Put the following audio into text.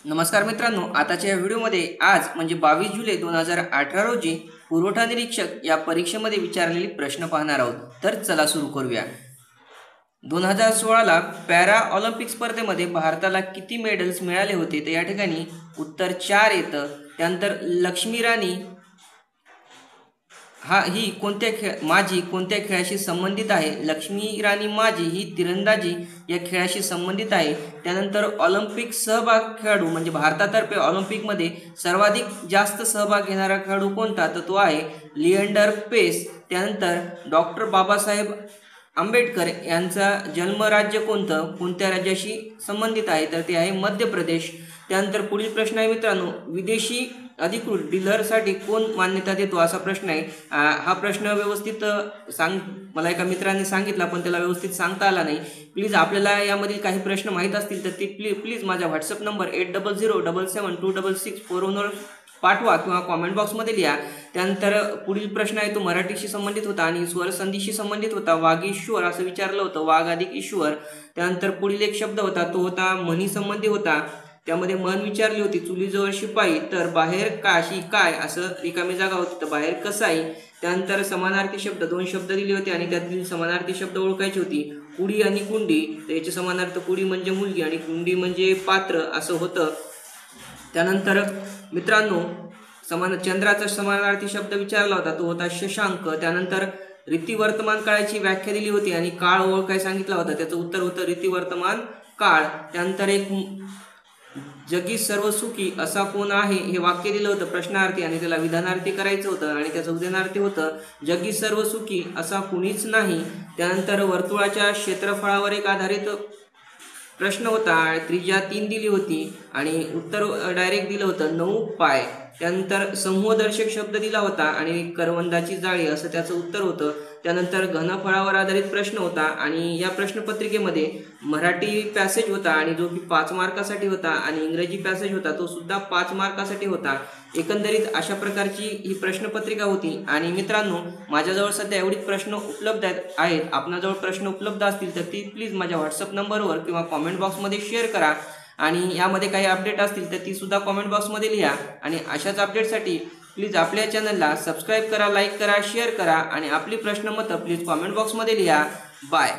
नमस्कार मित्रांनो, आताच्या या व्हिडिओमध्ये आज म्हणजे 22 जुलै 2018 रोजी पुरवठा निरीक्षक या परीक्षेमध्ये विचारलेले प्रश्न पाहणार आहोत। तर चला सुरू करूया। 2016ला पॅरा ऑलिम्पिक स्पर्धेमध्ये भारताला किती मेडल्स मिळाले होते? तर या ठिकाणी उत्तर 4 येतं। त्यानंतर लक्ष्मी राणी ही कोणत्या खेळाशी संबंधित आहे? लक्ष्मी राणी माझी ही तिरंदाजी या खेळाशी संबंधित आहे। त्यानंतर ऑलिम्पिक सहभाग खेळाडू म्हणजे भारतातर्फे ऑलिम्पिकमध्ये सर्वाधिक जास्त सहभाग घेणारा खेळाडू कोणता? तर तो आहे लिएंडर पेस। त्यानंतर डॉक्टर बाबासाहेब आंबेडकर यांचा जन्मराज्य कोणतं? कोणत्या राज्याशी संबंधित आहे? तर ते आहे मध्य प्रदेश। त्यानंतर पुढील प्रश्न आहे मित्रांनो, विदेशी अधिकृत डीलरसाठी कोण मान्यता देतो? असा प्रश्न आहे। हा प्रश्न व्यवस्थित मला एका मित्राने सांगितला पण त्याला व्यवस्थित सांगता आला नाही। प्लीज आपल्याला यामधील काही प्रश्न माहीत असतील तर ते प्लीज माझ्या व्हॉट्सअप नंबर 80077264 पाठवा किंवा कॉमेंट बॉक्समध्ये लिहा। त्यानंतर पुढील प्रश्न आहे तो मराठीशी संबंधित होता आणि स्वरसंधीशी संबंधित होता। वागीश्वर असं विचारलं होतं, वाघ अधिक ईश्वर। त्यानंतर पुढील एक शब्द होता तो होता म्हणी संबंधी होता, त्यामध्ये म्हण विचारली होती चुलीजवळ शिपाई, तर बाहेर काशी काय असं रिकामी जागा होती तर बाहेर कसाई। त्यानंतर समानार्थी शब्द 2 शब्द दिले होते आणि त्यातील समानार्थी शब्द ओळखायचे होती, कुडी आणि कुंडी। तर याचे समानार्थ कुडी म्हणजे मुलगी आणि कुंडी म्हणजे पात्र असं होतं। त्यानंतर मित्रांनो चंद्राचा समानार्थी शब्द विचारला होता तो होता शशांक। त्यानंतर रीती वर्तमान काळाची व्याख्या दिली होती आणि काळ ओळखाय सांगितला होता, त्याचं उत्तर होतं रीती वर्तमान काळ। त्यानंतर एक जगी सर्व सुखी असा कोण आहे हे वाक्य दिलं होतं प्रश्नार्थी आणि त्याला विधानार्थी करायचं होतं आणि त्याचं उदाहरणार्थी होतं जगी सर्व सुखी असा कुणीच नाही। त्यानंतर वर्तुळाच्या क्षेत्रफळावर एक आधारित प्रश्न होता, त्रिज्या 3 दिली होती आणि उत्तर डायरेक्ट दिलं होतं 9 पाय। त्यानंतर समूहदर्शक शब्द दिला होता आणि करवंदाची जाळी असं त्याचं उत्तर होतं। त्यानंतर घनफळावर आधारित प्रश्न होता आणि या प्रश्नपत्रिकेमध्ये मराठी पॅसेज होता आणि जो की 5 मार्कासाठी होता आणि इंग्रजी पॅसेज होता तो सुद्धा 5 मार्कासाठी होता। एकंदरीत अशा प्रकारची ही प्रश्नपत्रिका होती। आणि मित्रांनो माझ्याजवळ सध्या एवढीच प्रश्न उपलब्ध आहेत। आपणाजवळ प्रश्न उपलब्ध असतील तर ती प्लीज माझ्या व्हॉट्सअप नंबरवर किंवा कॉमेंट बॉक्समध्ये शेअर करा आणि यामध्ये काही अपडेट असतील तर ती सुद्धा कॉमेंट बॉक्समध्ये लिहा। आणि अशाच अपडेटसाठी प्लीज आपल्या चॅनलला सबस्क्राईब करा, लाईक करा, शेअर करा आणि आपली प्रश्न मतं प्लीज कॉमेंट बॉक्समध्ये लिहा। बाय।